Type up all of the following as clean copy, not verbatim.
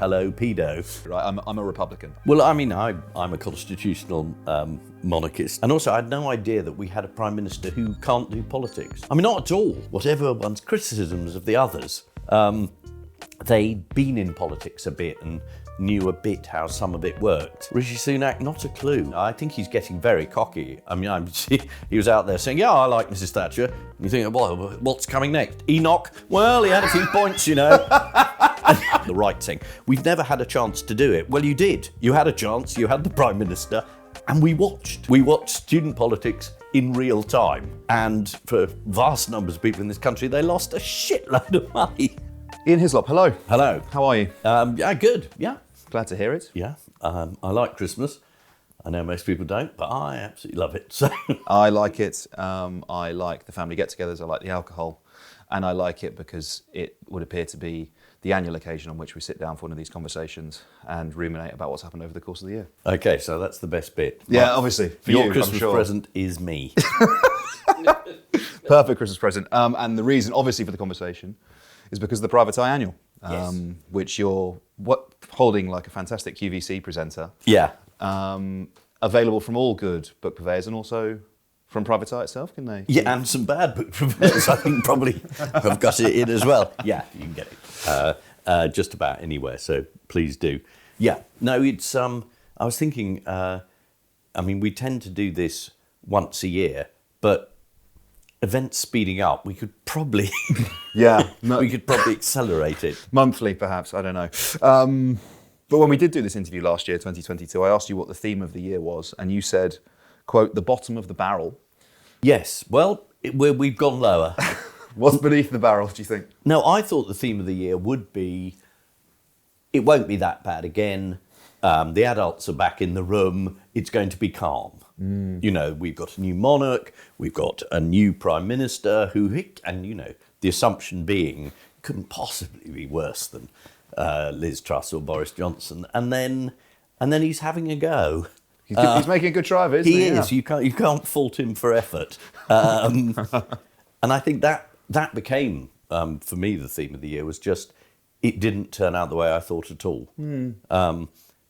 hello, pedo. Right, I'm a Republican. Well, I mean, I'm a constitutional monarchist. And also, I had no idea that we had a Prime Minister who can't do politics. I mean, not at all. Whatever one's criticisms of the others, they'd been in politics a bit and knew a bit how some of it worked. Rishi Sunak, not a clue. I think he's getting very cocky. I mean, he was out there saying, yeah, I like Mrs. Thatcher. And you think, well, what's coming next? Enoch? Well, he had a few points, you know. The right thing. We've never had a chance to do it. Well, you did. You had a chance. You had the Prime Minister. And we watched. We watched student politics in real time. And for vast numbers of people in this country, they lost a shitload of money. Ian Hislop, hello. Hello. How are you? Yeah, good. Yeah. Glad to hear it. Yeah. I like Christmas. I know most people don't, but I absolutely love it. So I like it. I like the family get-togethers. I like the alcohol. And I like it because it would appear to be the annual occasion on which we sit down for one of these conversations and ruminate about what's happened over the course of the year. Okay, so that's the best bit. Yeah, obviously. For your you, Christmas I'm sure. present is me. Perfect Christmas present. And the reason, obviously, for the conversation is because of the Private Eye Annual, Yes. which you're holding like a fantastic QVC presenter. Yeah. Available from all good book purveyors and also from Private Eye itself, can they? Yeah, and some bad book purveyors, I think probably have got it in as well. Yeah, you can get it just about anywhere, so please do. Yeah, no, it's, I was thinking, I mean, we tend to do this once a year, but events speeding up, we could probably, we could probably accelerate it. Monthly, perhaps, I don't know. But when we did do this interview last year, 2022, I asked you what the theme of the year was, and you said, quote, the bottom of the barrel. Yes, well, we've gone lower. What's beneath the barrel, do you think? No, I thought the theme of the year would be, it won't be that bad again. The adults are back in the room. It's going to be calm. You know, we've got a new monarch. We've got a new prime minister and, you know, the assumption being couldn't possibly be worse than Liz Truss or Boris Johnson. And then he's having a go. He's making a good try of it, isn't he? He is. Yeah. You can't fault him for effort. And I think that became, for me, the theme of the year was just, it didn't turn out the way I thought at all.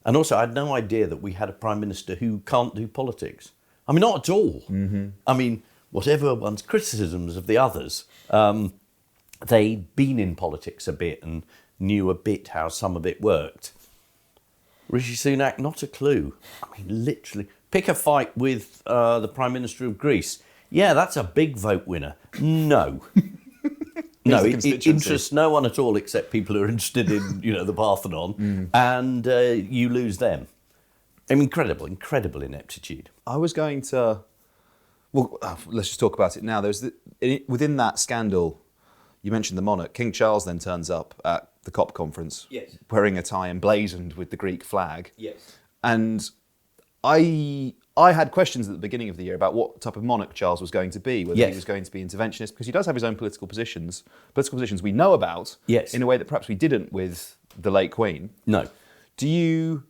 And also, I had no idea that we had a Prime Minister who can't do politics. I mean, not at all. Mm-hmm. I mean, whatever one's criticisms of the others, they'd been in politics a bit and knew a bit how some of it worked. Rishi Sunak, not a clue. I mean, literally, pick a fight with the Prime Minister of Greece. Yeah, that's a big vote winner. No. No, it interests no one at all except people who are interested in, you know, the Parthenon, and you lose them. I mean, incredible ineptitude. I was going to, well, let's just talk about it now. Within that scandal, you mentioned the monarch. King Charles then turns up at the COP conference, yes, wearing a tie emblazoned with the Greek flag. Yes. And I had questions at the beginning of the year about what type of monarch Charles was going to be, whether he was going to be interventionist, because he does have his own political positions we know about, yes, in a way that perhaps we didn't with the late Queen. No. Do you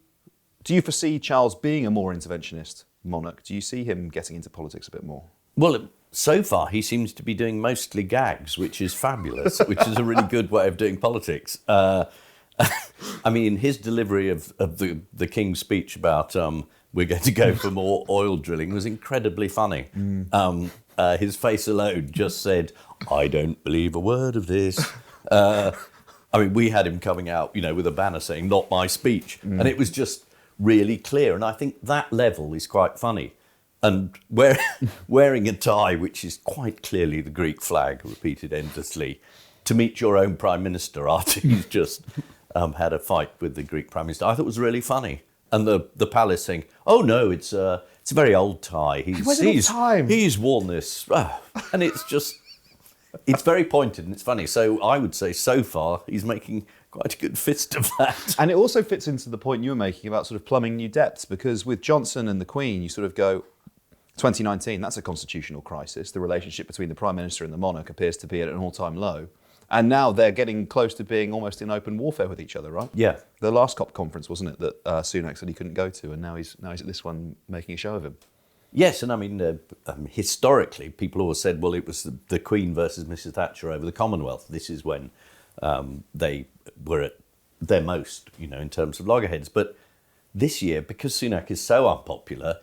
foresee Charles being a more interventionist monarch? Do you see him getting into politics a bit more? Well, so far he seems to be doing mostly gags, which is fabulous, which is a really good way of doing politics. I mean, his delivery of the King's speech about we're going to go for more oil drilling was incredibly funny. His face alone just said, I don't believe a word of this. I mean, we had him coming out, you know, with a banner saying, not my speech. And it was just really clear. And I think that level is quite funny. And wearing a tie, which is quite clearly the Greek flag, repeated endlessly, to meet your own Prime Minister after he's just had a fight with the Greek Prime Minister, I thought it was really funny. And the palace saying, "Oh no, it's a very old tie. He's worn this," and it's very pointed and it's funny. So I would say so far he's making quite a good fist of that. And it also fits into the point you were making about sort of plumbing new depths, because with Johnson and the Queen, you sort of go, 2019, that's a constitutional crisis. The relationship between the Prime Minister and the monarch appears to be at an all-time low. And now they're getting close to being almost in open warfare with each other, right? Yeah. The last COP conference, wasn't it, that Sunak said he couldn't go to, and now he's at this one making a show of him. Yes, and I mean, historically, people always said, well, it was the Queen versus Mrs. Thatcher over the Commonwealth. This is when they were at their most, in terms of loggerheads. But this year, because Sunak is so unpopular,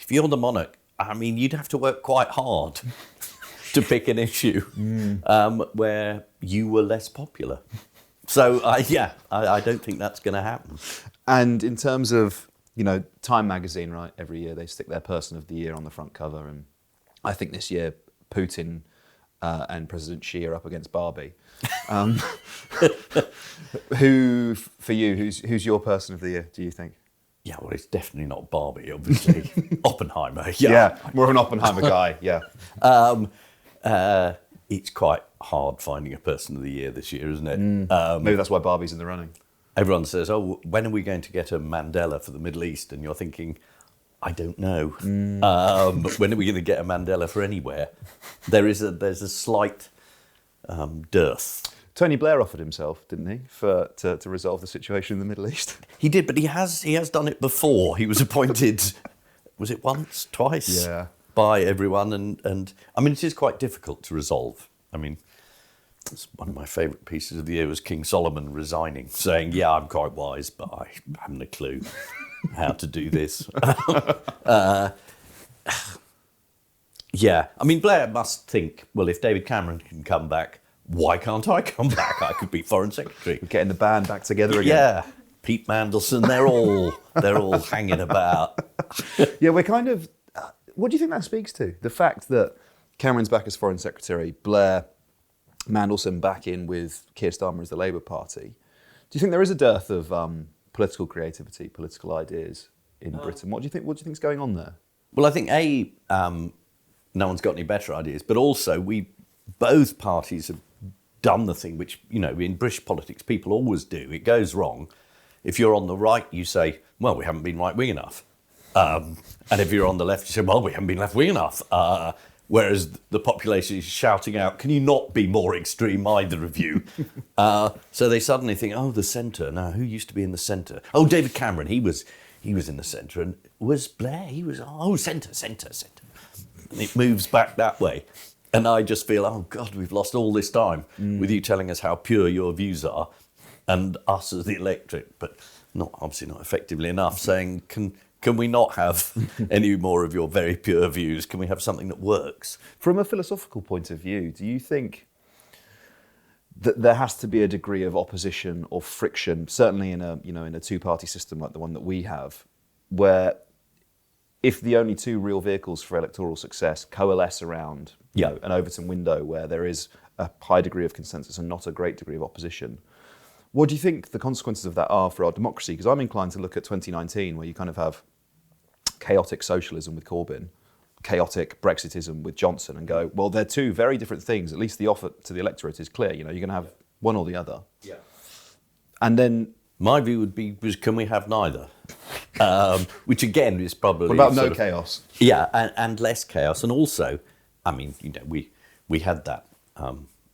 if you're the Monarch, I mean, you'd have to work quite hard to pick an issue where you were less popular. So, I don't think that's going to happen. And in terms of, Time magazine, right, every year they stick their person of the year on the front cover. And I think this year Putin and President Xi are up against Barbie. Who, for you, who's your person of the year, do you think? Yeah, well, it's definitely not Barbie, obviously. Oppenheimer. Yeah, more of an Oppenheimer guy, yeah. It's quite hard finding a person of the year this year, isn't it? Maybe that's why Barbie's in the running. Everyone says, oh, when are we going to get a Mandela for the Middle East? And you're thinking, I don't know. When are we going to get a Mandela for anywhere? There's a slight dearth. Tony Blair offered himself, didn't he, to resolve the situation in the Middle East? He did, but he has done it before. He was appointed, was it once, twice? Yeah. By everyone, and I mean, it is quite difficult to resolve. I mean, it's one of my favourite pieces of the year was King Solomon resigning, saying, yeah, I'm quite wise, but I haven't a clue how to do this. Yeah, I mean, Blair must think, well, if David Cameron can come back, why can't I come back? I could be Foreign Secretary. Getting the band back together again. Yeah, Pete Mandelson, they're all hanging about. Yeah, we're kind of... what do you think that speaks to? The fact that Cameron's back as Foreign Secretary, Blair, Mandelson back in with Keir Starmer as the Labour Party. Do you think there is a dearth of political creativity, political ideas in Britain? What do you think is going on there? Well, I think no one's got any better ideas, but also both parties have done the thing which, in British politics people always do. It goes wrong. If you're on the right, you say, well, we haven't been right-wing enough. And if you're on the left, you say, well, we haven't been left-wing enough. Whereas the population is shouting out, can you not be more extreme, either of you? So they suddenly think, oh, the centre. Now, who used to be in the centre? Oh, David Cameron, he was in the centre. And was Blair? He was, centre. And it moves back that way. And I just feel, oh, God, we've lost all this time with you telling us how pure your views are and us as the electorate, but obviously not effectively enough, saying, can we not have any more of your very pure views? Can we have something that works? From a philosophical point of view, do you think that there has to be a degree of opposition or friction, certainly in a two-party system like the one that we have, where if the only two real vehicles for electoral success coalesce around an Overton window where there is a high degree of consensus and not a great degree of opposition, what do you think the consequences of that are for our democracy? Because I'm inclined to look at 2019, where you kind of have chaotic socialism with Corbyn, chaotic Brexitism with Johnson, and go, well, they're two very different things. At least the offer to the electorate is clear. You're going to have one or the other. Yeah. And then... my view would be, can we have neither? Which, again, is probably... what about no chaos? Yeah, and less chaos. And also, I mean, we had that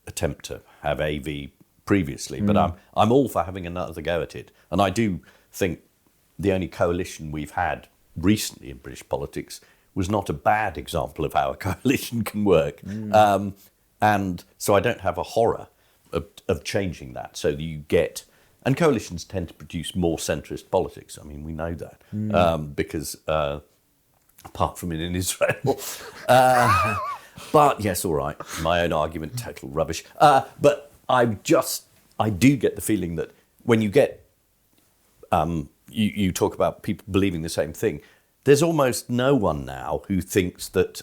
attempt to have AV previously, but I'm all for having another go at it. And I do think the only coalition we've had recently in British politics was not a bad example of how a coalition can work. And so I don't have a horror of changing that. So you get... and coalitions tend to produce more centrist politics. I mean, we know that because apart from in Israel. But yes, all right, my own argument, total rubbish. But I do get the feeling that when you get, you talk about people believing the same thing, there's almost no one now who thinks that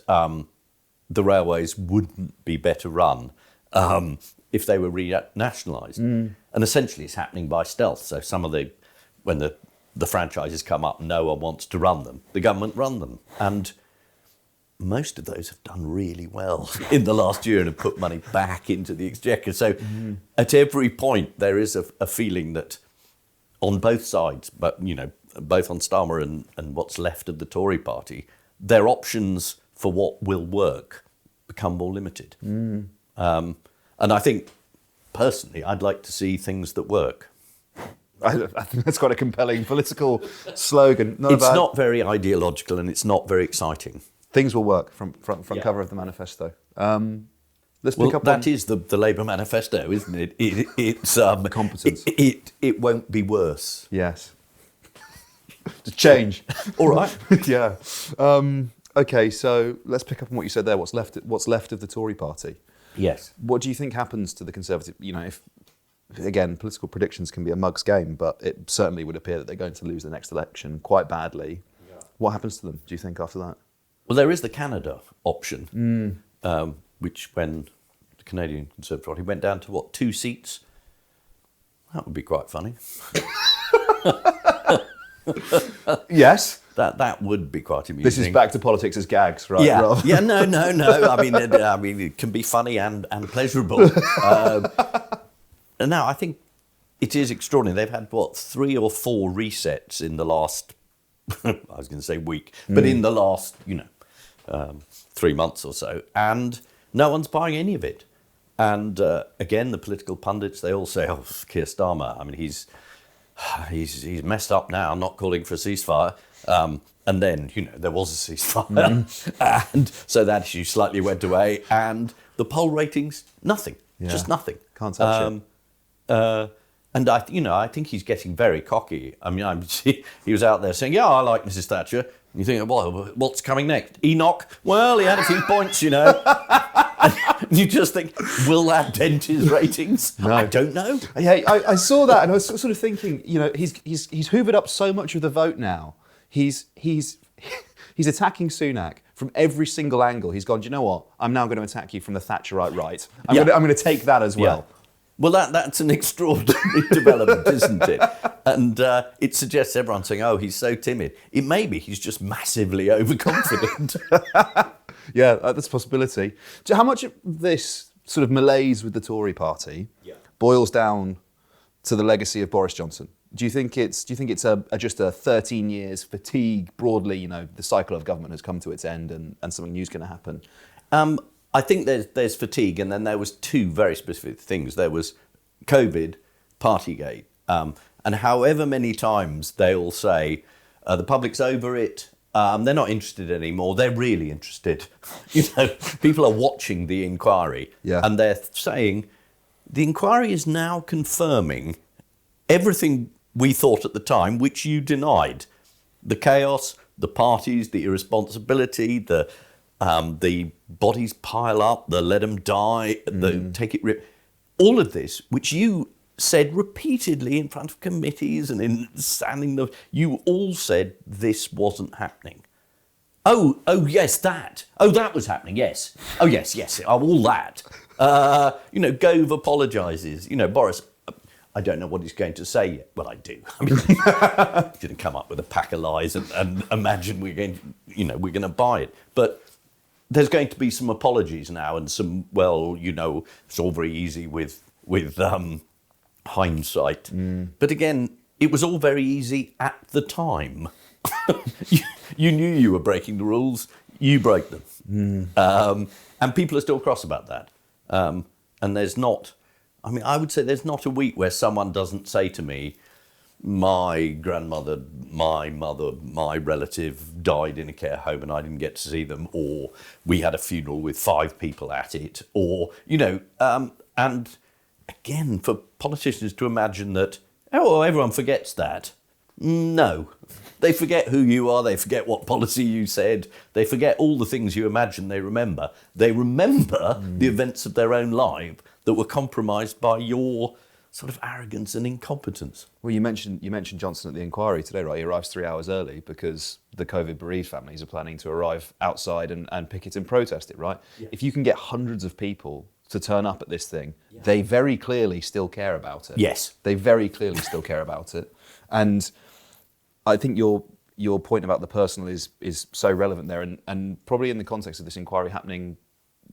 the railways wouldn't be better run if they were renationalised. And essentially it's happening by stealth. So when the franchises come up, no one wants to run them. The government run them. And most of those have done really well in the last year and have put money back into the exchequer. So at every point there is a feeling that on both sides, but both on Starmer and what's left of the Tory party, their options for what will work become more limited. And I think, personally, I'd like to see things that work. I think that's quite a compelling political slogan. It's not very ideological and it's not very exciting. Things will work from cover of the manifesto. Let's Well, pick up that on is the Labour manifesto, isn't it? It's competence. It won't be worse. Yes. Just change. All right. Yeah. Okay, so let's pick up on what you said there. What's left of the Tory party? Yes. What do you think happens to the Conservative? You know, if again, political predictions can be a mug's game, but it certainly would appear that they're going to lose the next election quite badly. Yeah. What happens to them, do you think, after that? Well, there is the Canada option, which when the Canadian Conservative Party went down to, 2 seats? That would be quite funny. Yes. That would be quite amusing. This is back to politics as gags, right? Yeah, Rob? yeah, no. I mean, it can be funny and pleasurable. And now I think it is extraordinary. They've had 3 or 4 resets in the last, I was going to say week, but in the last, 3 months or so, and no one's buying any of it. And again, the political pundits, they all say, "Oh, Keir Starmer. I mean, he's messed up now, not calling for a ceasefire." And then, there was a ceasefire. And so that issue slightly went away. And the poll ratings, nothing. Yeah. Just nothing. Can't touch it. And I think he's getting very cocky. I mean, he was out there saying, "Yeah, I like Mrs. Thatcher." And you think, well, what's coming next? Enoch? Well, he had a few points, And you just think, will that dent his ratings? No. I don't know. Yeah, I saw that, and I was sort of thinking, he's hoovered up so much of the vote now. He's attacking Sunak from every single angle. He's gone, do you know what? I'm now going to attack you from the Thatcherite right. I'm going to take that as well. Yeah. Well, that's an extraordinary development, isn't it? And it suggests everyone saying, "Oh, he's so timid." It may be he's just massively overconfident. Yeah, that's a possibility. How much of this sort of malaise with the Tory party boils down to the legacy of Boris Johnson? Do you think it's just a 13 years fatigue broadly? The cycle of government has come to its end, and something new's going to happen. I think there's fatigue, and then there was 2 very specific things. There was COVID, Partygate, and however many times they all say the public's over it, they're not interested anymore. They're really interested. People are watching the inquiry, and they're saying the inquiry is now confirming everything we thought at the time, which you denied: the chaos, the parties, the irresponsibility, the bodies pile up, the let them die, the take it rip. All of this, which you said repeatedly in front of committees and in standing, you all said this wasn't happening. Oh, yes, that. Oh, that was happening, yes. Oh, yes, all that. Gove apologises. Boris, I don't know what he's going to say yet. Well, I do. I mean, he's going to come up with a pack of lies and imagine we're going to buy it. But there's going to be some apologies now and some, it's all very easy with hindsight. But again, it was all very easy at the time. You knew you were breaking the rules, you broke them. And people are still cross about that. And there's not, I would say there's not a week where someone doesn't say to me, "My grandmother, my mother, my relative died in a care home and I didn't get to see them," or "We had a funeral with 5 people at it," or, and again, for politicians to imagine that, everyone forgets that. No. They forget who you are, they forget what policy you said, they forget all the things you imagine they remember. They remember the events of their own life that were compromised by your sort of arrogance and incompetence. Well, you mentioned Johnson at the inquiry today, right? He arrives 3 hours early because the COVID bereaved families are planning to arrive outside and picket and protest it, right? Yeah. If you can get hundreds of people to turn up at this thing, they very clearly still care about it. Yes. They very clearly still care about it. And I think your point about the personal is so relevant there, and probably in the context of this inquiry happening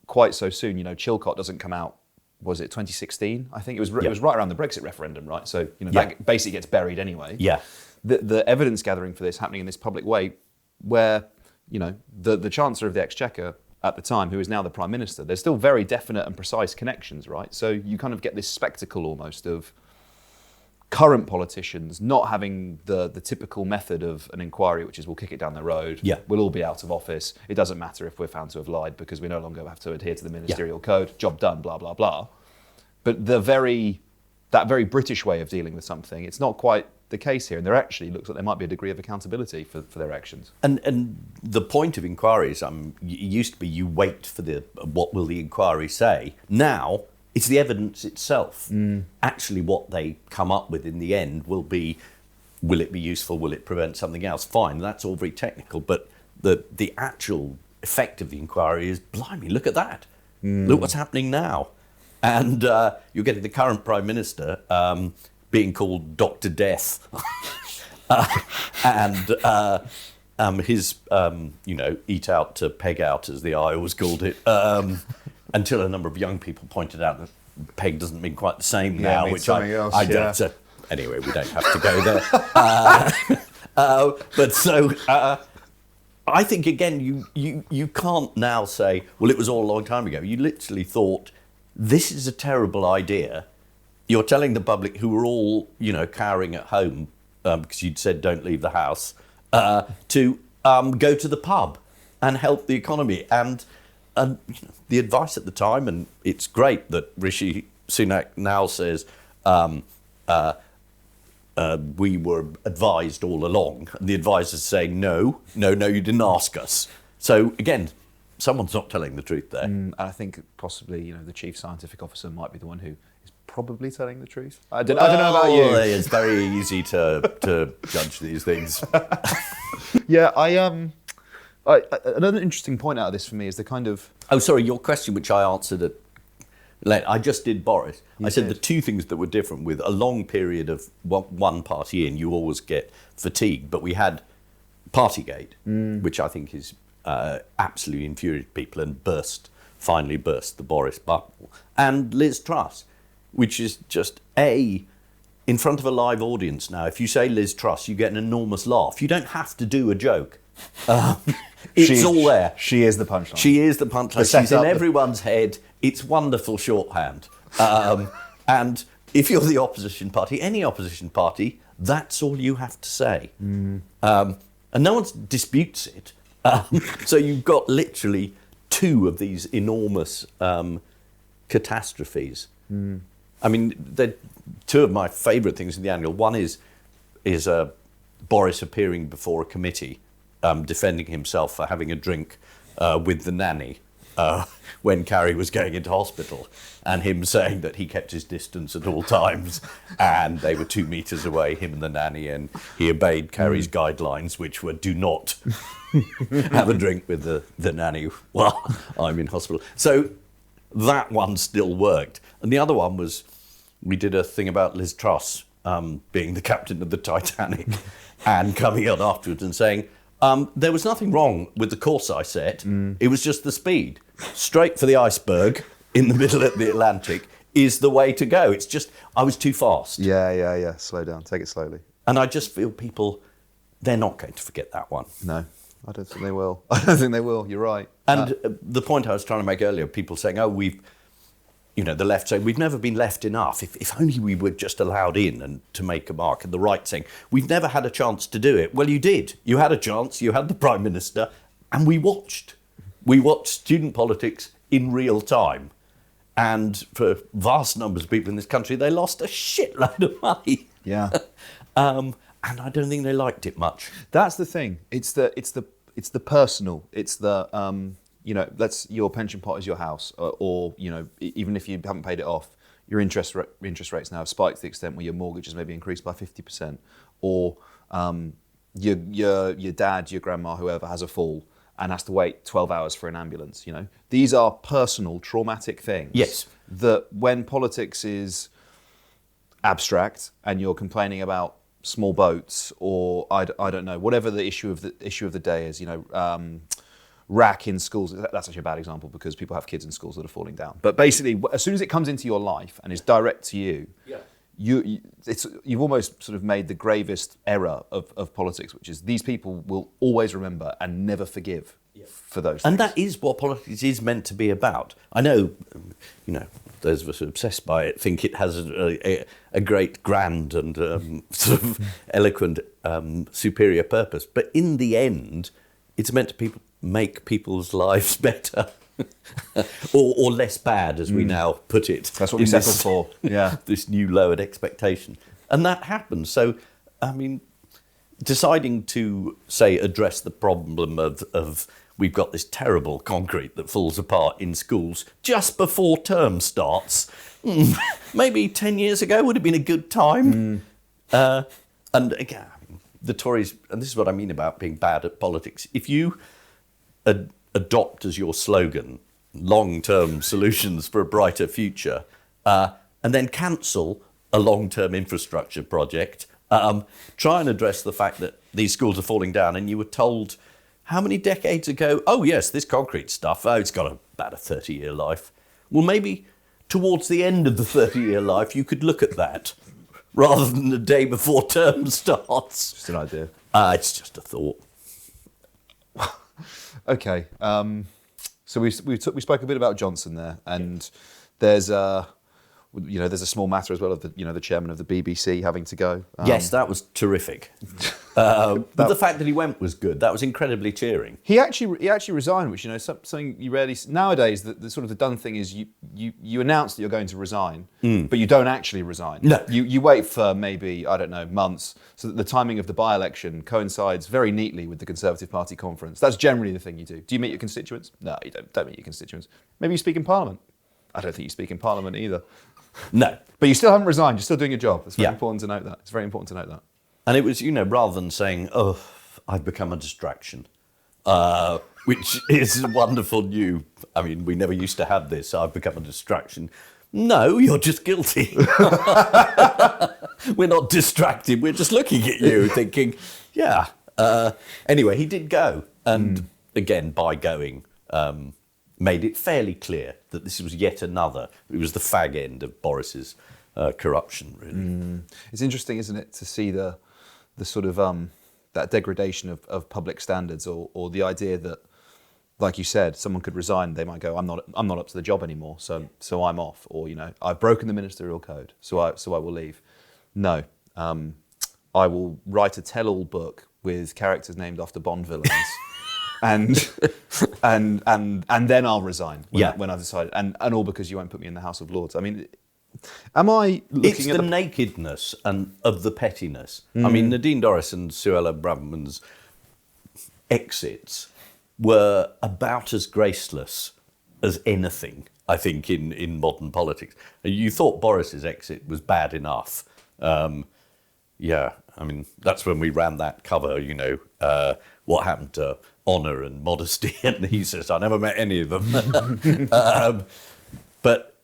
quite so soon. Chilcot doesn't come out, was it 2016? I think it was right around the Brexit referendum, right? So that basically gets buried anyway. Yeah. The evidence gathering for this happening in this public way, where the Chancellor of the Exchequer at the time, who is now the Prime Minister, there's still very definite and precise connections, right? So you kind of get this spectacle almost of current politicians not having the typical method of an inquiry, which is we'll kick it down the road, we'll all be out of office, it doesn't matter if we're found to have lied because we no longer have to adhere to the ministerial code, job done, blah, blah, blah. But that very British way of dealing with something, it's not quite the case here, and there actually looks like there might be a degree of accountability for their actions. And the point of inquiries, it used to be you wait for what will the inquiry say. Now it's the evidence itself. Actually, what they come up with in the end will it be useful? Will it prevent something else? Fine, that's all very technical, but the actual effect of the inquiry is, blimey, look at that. Look what's happening now. And you're getting the current Prime Minister being called Dr. Death. And his, eat out to peg out, as the Iowas called it, until a number of young people pointed out that peg doesn't mean quite the same now, which I don't. So anyway, we don't have to go there. But so I think, again, you can't now say, well, it was all a long time ago. You literally thought, this is a terrible idea. You're telling the public, who were all, cowering at home because you'd said don't leave the house, to go to the pub and help the economy. And the advice at the time, and it's great that Rishi Sunak now says, we were advised all along. And the advisor's saying, no, you didn't ask us. So again, someone's not telling the truth there. And I think possibly, the chief scientific officer might be the one who is probably telling the truth. I don't know about you. It's very easy to judge these things. Yeah, another interesting point out of this for me is the kind of... Oh, sorry, your question, which I answered I just did Boris. I said the two things that were different: with a long period of one party in, you always get fatigue. But we had Partygate, which I think is absolutely infuriated people and finally burst the Boris bubble. And Liz Truss, which is just in front of a live audience now. If you say Liz Truss, you get an enormous laugh. You don't have to do a joke. It's all there. She is the punchline. She is the punchline. She's in everyone's head. It's wonderful shorthand. And if you're the opposition party, any opposition party, that's all you have to say. And no one disputes it. So you've got literally two of these enormous catastrophes. I mean, they're two of my favourite things in the annual. One is Boris appearing before a committee, defending himself for having a drink with the nanny when Carrie was going into hospital, and him saying that he kept his distance at all times, and they were 2 meters away, him and the nanny, and he obeyed Carrie's guidelines, which were do not have a drink with the nanny while I'm in hospital. So that one still worked. And the other one was, we did a thing about Liz Truss being the captain of the Titanic and coming out afterwards and saying, there was nothing wrong with the course I set. It was just the speed. Straight for the iceberg in the middle of the Atlantic is the way to go. It's just, I was too fast. Yeah. Slow down. Take it slowly. And I just feel people, they're not going to forget that one. No, I don't think they will. I don't think they will. You're right. And the point I was trying to make earlier, people saying, the left saying, we've never been left enough. If only we were just allowed in and to make a mark. And the right saying, we've never had a chance to do it. Well, you did. You had a chance. You had the Prime Minister. And we watched. We watched student politics in real time. And for vast numbers of people in this country, they lost a shitload of money. Yeah. And I don't think they liked it much. That's the thing. It's the personal. It's the... your pension pot is your house, or even if you haven't paid it off, your interest rates now have spiked to the extent where your mortgage has maybe increased by 50%, or your dad, your grandma, whoever has a fall and has to wait 12 hours for an ambulance. These are personal, traumatic things. Yes. That when politics is abstract and you're complaining about small boats, or I don't know, whatever the issue of the day is, rack in schools. That's actually a bad example because people have kids in schools that are falling down. But basically, as soon as it comes into your life and is direct to you, you've almost sort of made the gravest error of politics, which is these people will always remember and never forgive for those things. And that is what politics is meant to be about. I know, those of us who are obsessed by it think it has a great, grand and sort of eloquent, superior purpose. But in the end, it's meant to make people's lives better. or less bad, as we now put it. That's what we settled for. Yeah, this new lowered expectation, and that happens. So, I mean, deciding to say address the problem of we've got this terrible concrete that falls apart in schools just before term starts. Maybe 10 years ago would have been a good time. And again, the Tories, and this is what I mean about being bad at politics. If you adopt as your slogan long-term solutions for a brighter future, and then cancel a long-term infrastructure project, try and address the fact that these schools are falling down, and you were told how many decades ago, oh yes, this concrete stuff, it's got about a 30-year life. Well, maybe towards the end of the 30-year life, you could look at that rather than the day before term starts. Just an idea. It's just a thought. Okay, so we spoke a bit about Johnson there, and there's a small matter as well of the chairman of the BBC having to go. Yes, that was terrific. But the fact that he went was good. That was incredibly cheering. He actually resigned, which something you rarely see. Nowadays. The sort of the done thing is you announce that you're going to resign, but you don't actually resign. No, you wait for maybe months, so that the timing of the by-election coincides very neatly with the Conservative Party conference. That's generally the thing you do. Do you meet your constituents? No, you don't meet your constituents. Maybe you speak in Parliament. I don't think you speak in Parliament either. No. But you still haven't resigned. You're still doing your job. It's very important to note that. It's very important to note that. And it was, rather than saying, oh, I've become a distraction, which is wonderful new. I mean, we never used to have this. I've become a distraction. No, you're just guilty. We're not distracted. We're just looking at you thinking, yeah. Anyway, he did go. And again, by going, made it fairly clear that this was yet another. It was the fag end of Boris's corruption, really. It's interesting, isn't it, to see the sort of that degradation of public standards, or the idea that, like you said, someone could resign. They might go, I'm not up to the job anymore, so I'm off, or I've broken the ministerial code, so I will leave. No, I will write a tell-all book with characters named after Bond villains. And then I'll resign when I've decided, and all because you won't put me in the House of Lords. I mean, am I looking it's at the nakedness and of the pettiness. I mean, Nadine Dorries and Suella Braverman's exits were about as graceless as anything, I think, in modern politics. You thought Boris's exit was bad enough. I mean, that's when we ran that cover, what happened to honour and modesty, and he says, I never met any of them. But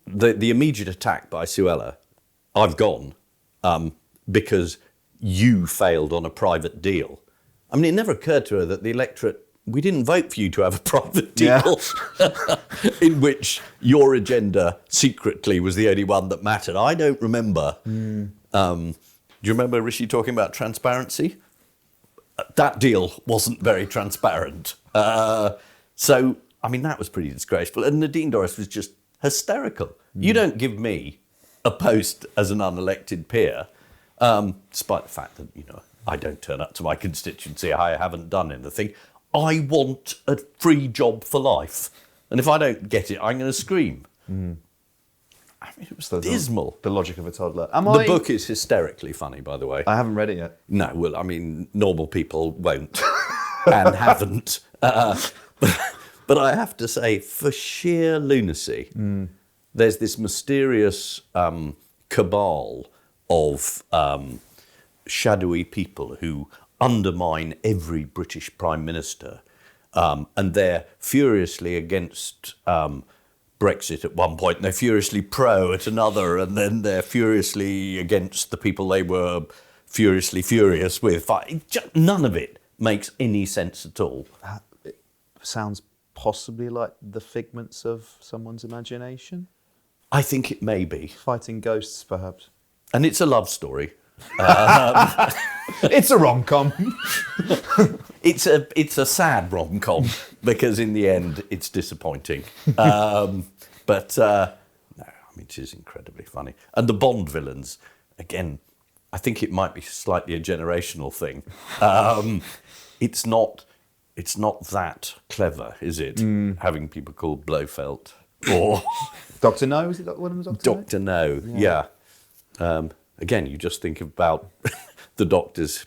the immediate attack by Suella, I've gone, because you failed on a private deal. I mean, it never occurred to her that the electorate, we didn't vote for you to have a private deal in which your agenda secretly was the only one that mattered. I don't remember. Do you remember Rishi talking about transparency? That deal wasn't very transparent. So, I mean, that was pretty disgraceful. And Nadine Dorries was just hysterical. You don't give me a post as an unelected peer, despite the fact that, I don't turn up to my constituency, I haven't done anything. I want a free job for life. And if I don't get it, I'm going to scream. I mean, it was dismal. The logic of a toddler. The book is hysterically funny, by the way. I haven't read it yet. No, well, I mean, normal people won't and haven't. But I have to say, for sheer lunacy, there's this mysterious cabal of shadowy people who undermine every British Prime Minister, and they're furiously against Brexit at one point, and they're furiously pro at another, and then they're furiously against the people they were furiously furious with. None of it makes any sense at all. It sounds possibly like the figments of someone's imagination. I think it may be. Fighting ghosts, perhaps. And it's a love story. It's a rom-com. It's a sad rom-com because in the end it's disappointing. But no, I mean, it is incredibly funny. And the Bond villains, again, I think it might be slightly a generational thing. It's not that clever, is it? Having people called Blofeld or Dr. No, is it one of them? Dr. No, yeah. Again, you just think about the doctors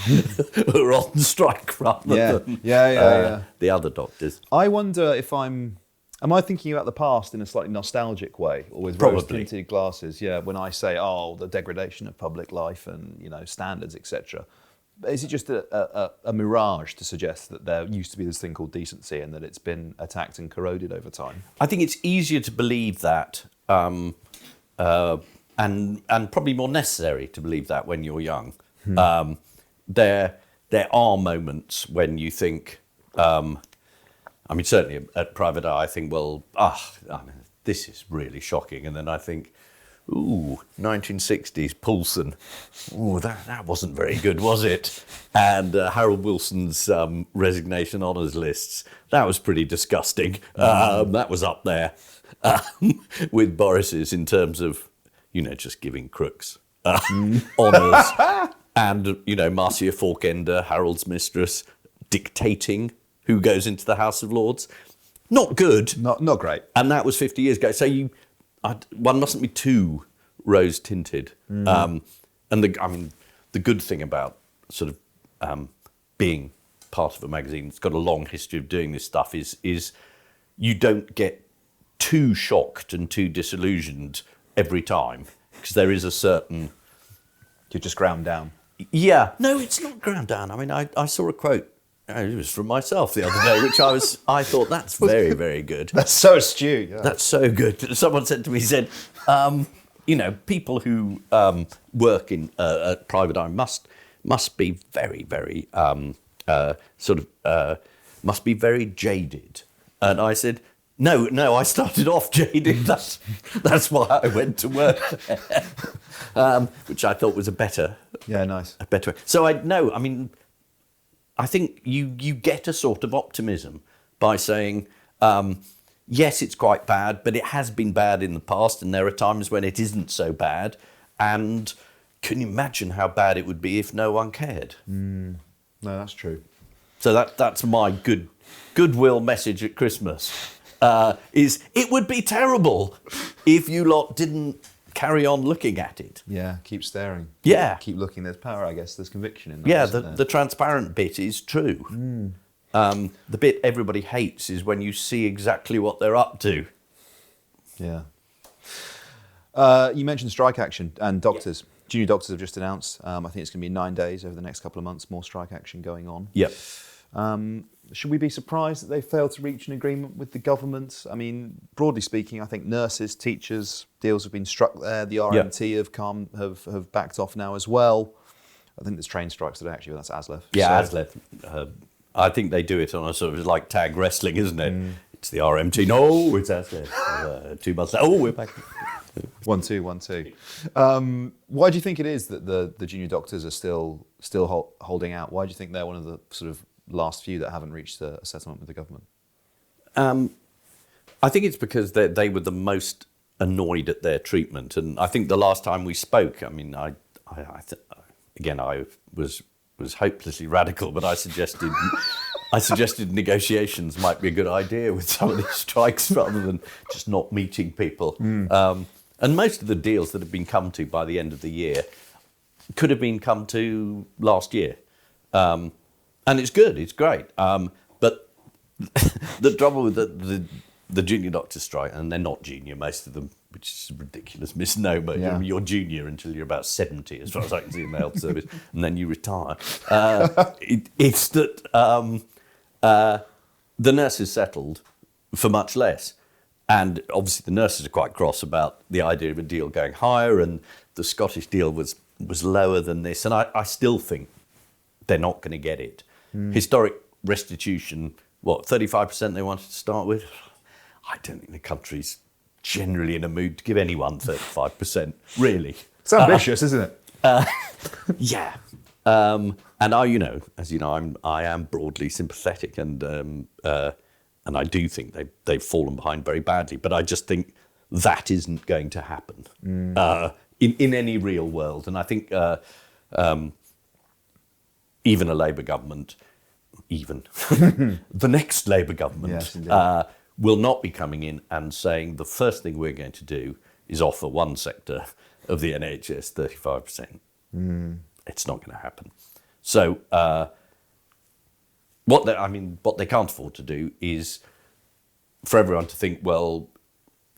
who are on strike rather than the other doctors. I wonder if am I thinking about the past in a slightly nostalgic way, or with Probably. rose-tinted glasses? Yeah, when I say, oh, the degradation of public life and, standards, etc. Is it just a mirage to suggest that there used to be this thing called decency and that it's been attacked and corroded over time? I think it's easier to believe that, and probably more necessary to believe that when you're young. There are moments when you think, I mean, certainly at Private Eye, I think, well, this is really shocking. And then I think, ooh, 1960s, Poulsen. Ooh, that wasn't very good, was it? And Harold Wilson's resignation honours lists, that was pretty disgusting. That was up there with Boris's in terms of, just giving crooks honours. And, Marcia Falkender, Harold's mistress, dictating who goes into the House of Lords. Not good. Not great. And that was 50 years ago. So one mustn't be too rose-tinted. And the good thing about sort of being part of a magazine that's got a long history of doing this stuff is you don't get too shocked and too disillusioned every time, because there is a certain... You're just ground down. Yeah. No, it's not ground down. I mean, I saw a quote. It was from myself the other day, which I thought, that's very, very good. That's so astute. Yeah. That's so good. Someone said to me, people who work in at Private Eye must be very, very must be very jaded. And I said, no, I started off jaded. That's why I went to work there, which I thought was a better way. So I think you get a sort of optimism by saying, yes, it's quite bad, but it has been bad in the past, and there are times when it isn't so bad. And can you imagine how bad it would be if no one cared? No, that's true. So that's my goodwill message at Christmas. Is it would be terrible if you lot didn't carry on looking at it. Yeah, keep staring. Yeah. Keep looking. There's power, I guess. There's conviction in that. Yeah, the transparent bit is true. The bit everybody hates is when you see exactly what they're up to. Yeah. You mentioned strike action and doctors. Yeah. Junior doctors have just announced, I think it's going to be 9 days over the next couple of months, more strike action going on. Yep. Should we be surprised that they failed to reach an agreement with the government? I mean, broadly speaking, I think nurses, teachers, deals have been struck there. The RMT have backed off now as well. I think there's train strikes today, actually, but that's ASLEF. Yeah, ASLEF. I think they do it on a sort of like tag wrestling, isn't it? It's the RMT. No, it's ASLEF. 2 months later, we're back. 1-2. Why do you think it is that the junior doctors are still holding out? Why do you think they're one of the sort of last few that haven't reached a settlement with the government? I think it's because they were the most annoyed at their treatment, and I think the last time we spoke, I mean, I was hopelessly radical, but I suggested negotiations might be a good idea with some of these strikes rather than just not meeting people. And most of the deals that have been come to by the end of the year could have been come to last year. And it's good, it's great. But the trouble with the junior doctor strike, and they're not junior, most of them, which is a ridiculous misnomer. Yeah. You're junior until you're about 70, as far as I can see in the health service, and then you retire. It's that the nurses settled for much less. And obviously the nurses are quite cross about the idea of a deal going higher, and the Scottish deal was lower than this. And I still think they're not going to get it. Historic restitution, 35% they wanted to start with? I don't think the country's generally in a mood to give anyone 35%, really. It's ambitious, isn't it? Yeah. And as you know, I am broadly sympathetic, and I do think they've fallen behind very badly. But I just think that isn't going to happen in any real world. And I think even a Labour government, even the next Labour government, will not be coming in and saying the first thing we're going to do is offer one sector of the NHS 35%. It's not going to happen. So what they can't afford to do is for everyone to think, well,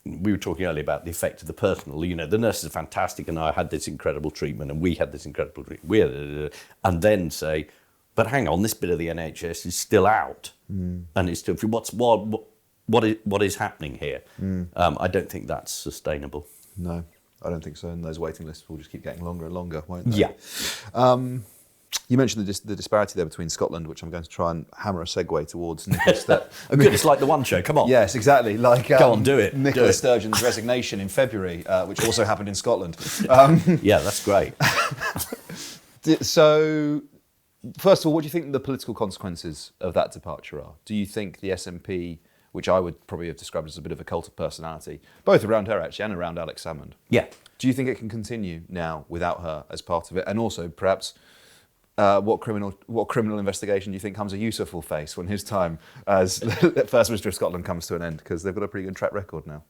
we were talking earlier about the effect of the personal. You know, the nurses are fantastic, and I had this incredible treatment, and we had this incredible treatment. And then say, but hang on, this bit of the NHS is still out, and it's still. What is happening here? I don't think that's sustainable. No, I don't think so. And those waiting lists will just keep getting longer and longer, won't they? Yeah. You mentioned the disparity there between Scotland, which I'm going to try and hammer a segue towards. Nicholas Good, it's like the One Show. Come on. Yes, exactly. Like go on, do it. Nicola Sturgeon's resignation in February, which also happened in Scotland. Yeah, that's great. So, first of all, what do you think the political consequences of that departure are? Do you think the SNP, which I would probably have described as a bit of a cult of personality, both around her actually and around Alex Salmond, yeah, do you think it can continue now without her as part of it? And also, perhaps, what criminal investigation do you think comes a Yousaf face when his time as First Minister of Scotland comes to an end? Because they've got a pretty good track record now.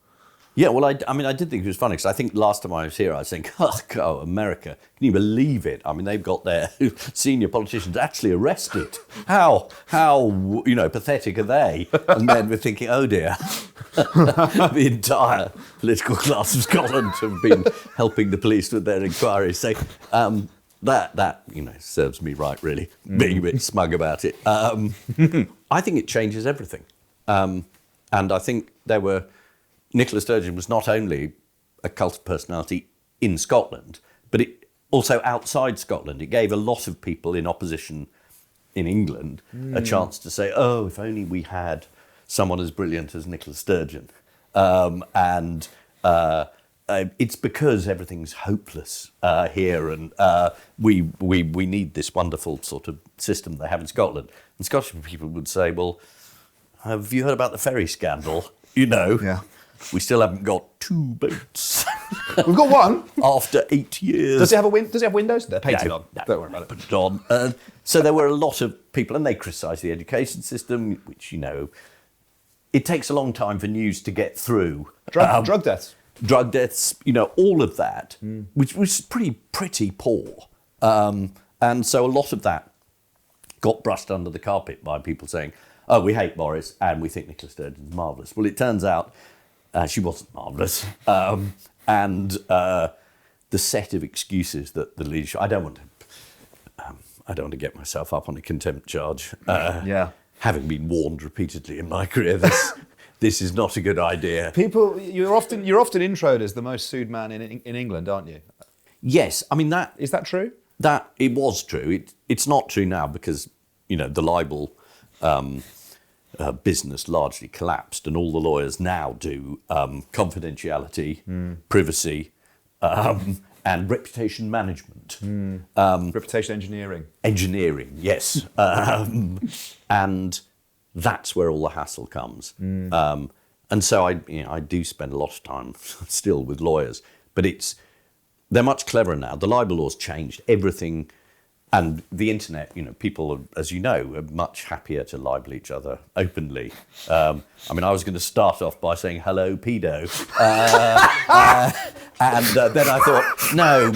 Yeah, well, I did think it was funny, because I think last time I was here, I was thinking, oh, America, can you believe it? I mean, they've got their senior politicians actually arrested. How pathetic are they? And then we're thinking, oh dear, the entire political class of Scotland have been helping the police with their inquiries. So that serves me right, really, being a bit smug about it. I think it changes everything. And I think Nicola Sturgeon was not only a cult of personality in Scotland, but it also outside Scotland. It gave a lot of people in opposition in England a chance to say, oh, if only we had someone as brilliant as Nicola Sturgeon. And it's because everything's hopeless here, and we need this wonderful sort of system they have in Scotland. And Scottish people would say, well, have you heard about the ferry scandal? Yeah. We still haven't got 2 boats. We've got one. After 8 years. Does it have windows? They're painted on. No, don't worry about it. Put it on. So there were a lot of people, and they criticised the education system, which, it takes a long time for news to get through. Drug deaths. Drug deaths, all of that, which was pretty poor. And so a lot of that got brushed under the carpet by people saying, oh, we hate Boris and we think Nicola Sturgeon's marvellous. Well, it turns out she wasn't marvellous. And the set of excuses that the leadership... I don't want to get myself up on a contempt charge. Having been warned repeatedly in my career, this is not a good idea. People, you're often introed as the most sued man in England, aren't you? Yes, I mean that is that true? That it was true. It's not true now because the libel business largely collapsed, and all the lawyers now do confidentiality, privacy, and reputation management. Reputation engineering. Engineering, yes. And that's where all the hassle comes. And so I do spend a lot of time still with lawyers, but they're much cleverer now. The libel law's changed everything, and the internet. People, as you know, are much happier to libel each other openly. I was going to start off by saying hello, pedo, and then I thought, no,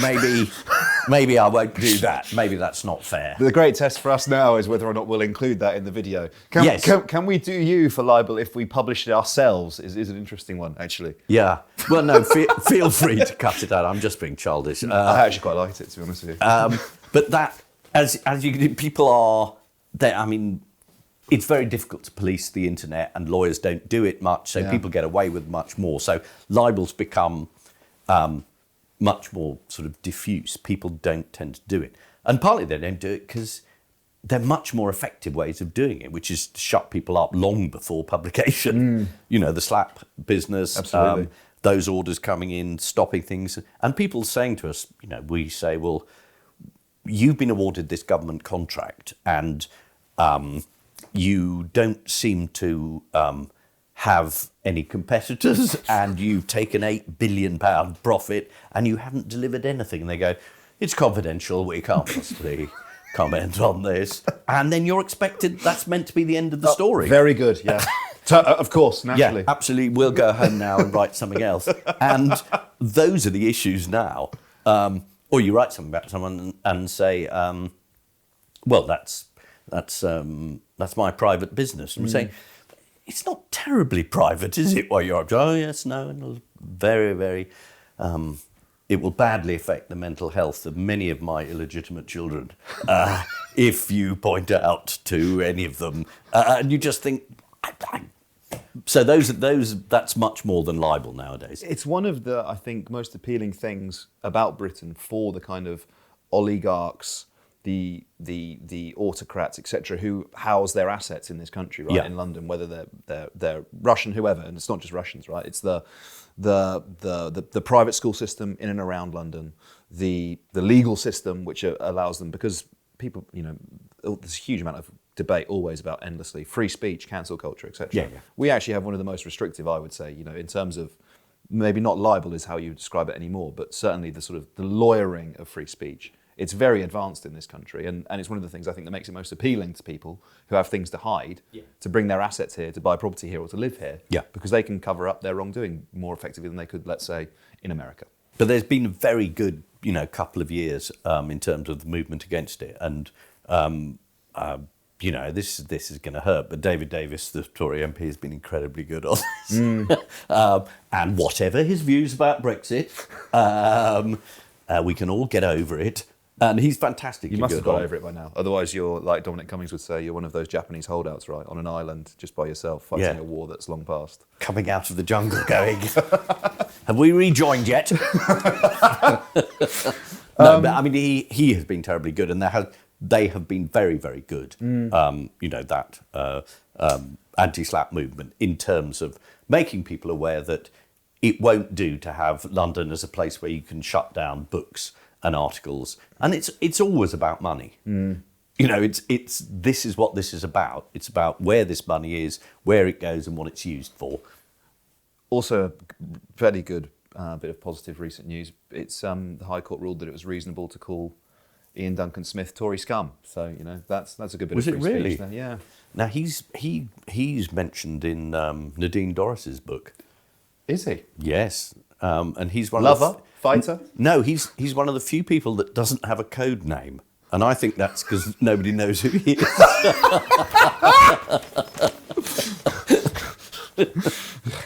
maybe I won't do that. Maybe that's not fair. The great test for us now is whether or not we'll include that in the video. Can we do you for libel if we publish it ourselves? Is an interesting one, actually. Yeah. Well, no, feel free to cut it out. I'm just being childish. I actually quite liked it, to be honest with you. But that, as you people are there. It's very difficult to police the internet, and lawyers don't do it much, so people get away with much more. So libel's become much more sort of diffuse. People don't tend to do it. And partly they don't do it because they're much more effective ways of doing it, which is to shut people up long before publication. The slap business. Absolutely. those orders coming in, stopping things, and people saying to us, we say, well, you've been awarded this government contract, and you don't seem to have any competitors, and you've taken £8 billion profit, and you haven't delivered anything. And they go, it's confidential, we can't possibly comment on this. And then you're expected, that's meant to be the end of the story. Very good, yeah. Of course, naturally. Yeah, absolutely. We'll go home now and write something else. And those are the issues now. Or you write something about someone and say, well, that's my private business. And we say, it's not terribly private, is it? While you're up, oh yes, no, and very, very. It will badly affect the mental health of many of my illegitimate children if you point out to any of them, and you just think. So that's much more than libel nowadays. It's one of the, I think, most appealing things about Britain for the kind of oligarchs, the autocrats, etc., who house their assets in this country, right? In London, whether they're Russian, whoever, and it's not just Russians, right? It's the private school system in and around London, the legal system which allows them, because people, there's a huge amount of debate always about endlessly free speech, cancel culture, etc. Yeah. We actually have one of the most restrictive, I would say, in terms of maybe not libel is how you describe it anymore, but certainly the sort of the lawyering of free speech. It's very advanced in this country, and it's one of the things I think that makes it most appealing to people who have things to hide, to bring their assets here, to buy property here or to live here, because they can cover up their wrongdoing more effectively than they could, let's say, in America. But there's been a very good, couple of years in terms of the movement against it, and this is going to hurt, but David Davis, the Tory MP, has been incredibly good on this. And whatever his views about Brexit, we can all get over it. And he's fantastic. You must have got over it by now. Otherwise, you're, like Dominic Cummings would say, you're one of those Japanese holdouts, right, on an island just by yourself, fighting a war that's long past. Coming out of the jungle going, have we rejoined yet? No, but I mean, he has been terribly good, and they have been very, very good. That anti-slap movement in terms of making people aware that it won't do to have London as a place where you can shut down books and articles, and it's always about money. It's this is what this is about. It's about where this money is, where it goes, and what it's used for. Also, a fairly good bit of positive recent news. It's the High Court ruled that it was reasonable to call Ian Duncan Smith Tory scum. So that's a good bit of free speech there. Yeah. Now he's mentioned in Nadine Dorris's book. Is he? Yes. And he's one lover, fighter. No, he's one of the few people that doesn't have a code name, and I think that's because nobody knows who he is.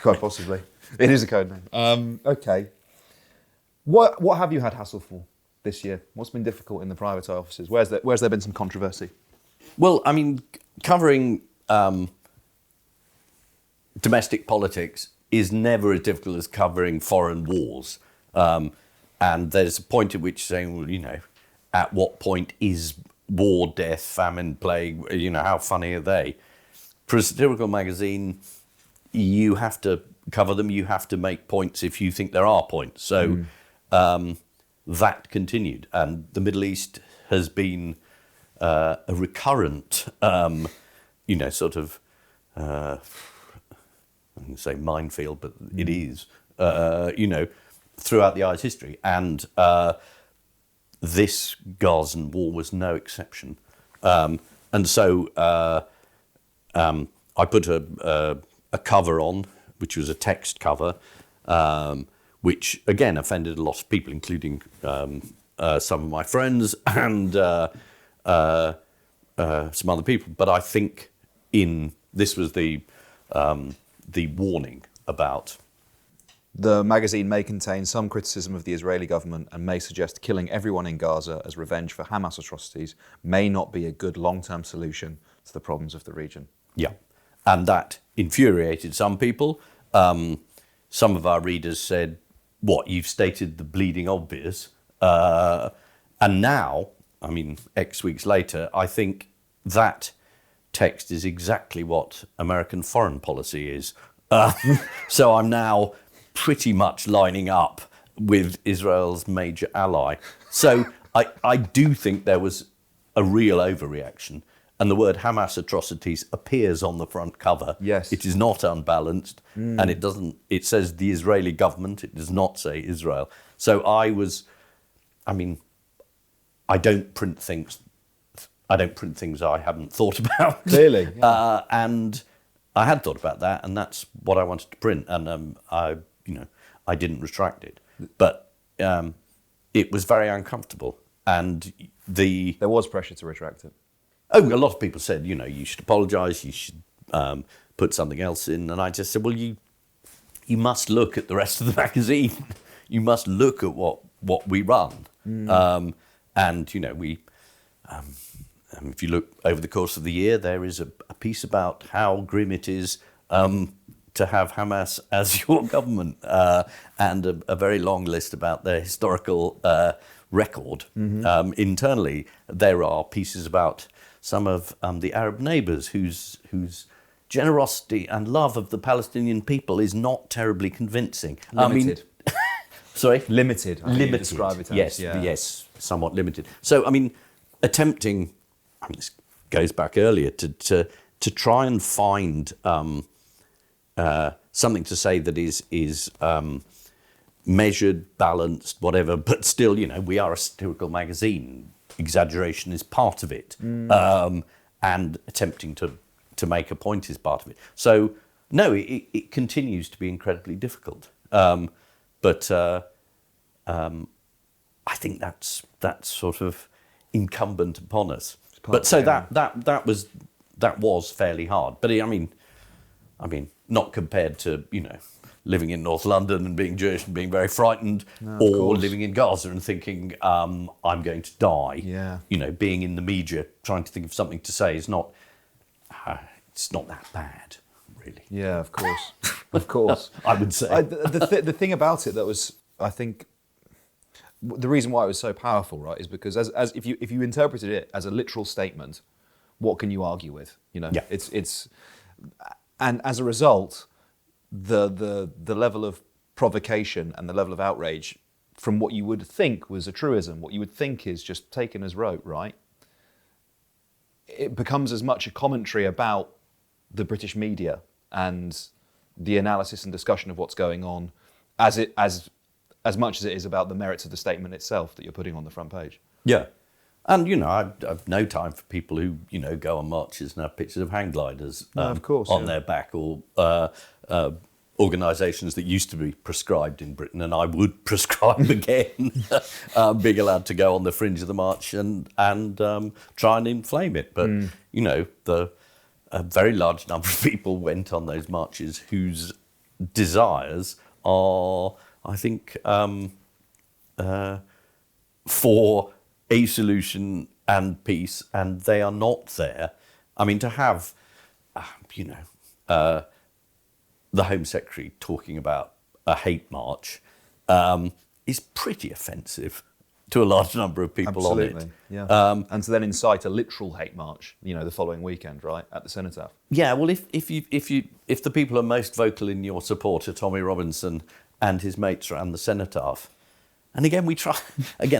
Quite possibly, it is a code name. Okay, what have you had hassle for this year? What's been difficult in the private offices? Where's there been some controversy? Well, I mean, covering domestic politics is never as difficult as covering foreign wars. And there's a point at which saying, well, at what point is war, death, famine, plague, how funny are they? For a satirical magazine, you have to cover them, you have to make points if you think there are points. So that continued. And the Middle East has been a recurrent, sort of, I can say minefield, but it is, throughout the I's history. And this Gazan war was no exception. And so I put a cover on, which was a text cover, which, again, offended a lot of people, including some of my friends and some other people. But I think this was the warning about. The magazine may contain some criticism of the Israeli government and may suggest killing everyone in Gaza as revenge for Hamas atrocities may not be a good long-term solution to the problems of the region. Yeah, and that infuriated some people. Some of our readers said, what, you've stated the bleeding obvious. And now, I mean, X weeks later, I think that text is exactly what American foreign policy is. So I'm now pretty much lining up with Israel's major ally. So I do think there was a real overreaction. And the word Hamas atrocities appears on the front cover. Yes. It is not unbalanced, and it says the Israeli government, it does not say Israel. So I don't print things I haven't thought about. Clearly. Yeah. And I had thought about that, and that's what I wanted to print, and I didn't retract it. But it was very uncomfortable, and There was pressure to retract it. a lot of people said, you should apologise, you should put something else in, and I just said, well, you must look at the rest of the magazine. You must look at what we run, and we. If you look over the course of the year, there is a piece about how grim it is to have Hamas as your government, and a very long list about their historical record. Internally, there are pieces about some of the Arab neighbours whose generosity and love of the Palestinian people is not terribly convincing. Limited. Sorry? Limited. Limited. Describe it as. Yes, somewhat limited. So, attempting, this goes back earlier, to try and find something to say that is measured, balanced, whatever, but still, we are a satirical magazine. Exaggeration is part of it, and attempting to make a point is part of it. So, no, it continues to be incredibly difficult. But I think that's sort of incumbent upon us. But so that was fairly hard. But I mean, not compared to living in North London and being Jewish and being very frightened, or living in Gaza and thinking I'm going to die. Yeah. Being in the media trying to think of something to say is not. It's not that bad, really. Yeah, of course, of course. I would say the thing about it that was, I think, the reason why it was so powerful, right, is because as if you interpreted it as a literal statement, what can you argue with? Yeah. It's and as a result, the level of provocation and the level of outrage from what you would think was a truism, what you would think is just taken as rote, right? It becomes as much a commentary about the British media and the analysis and discussion of what's going on as much as it is about the merits of the statement itself that you're putting on the front page. Yeah. And, I've no time for people who, go on marches and have pictures of hang gliders of course, on their back, or organisations that used to be prescribed in Britain, and I would prescribe again, being allowed to go on the fringe of the march and try and inflame it. But, a very large number of people went on those marches whose desires are, I think, for a solution and peace, and they are not there. To have, the Home Secretary talking about a hate march is pretty offensive to a large number of people. Absolutely, on it. Yeah. And to then incite a literal hate march, the following weekend, right, at the Cenotaph. Yeah, well, if the people who are most vocal in your support are Tommy Robinson and his mates around the Cenotaph, and again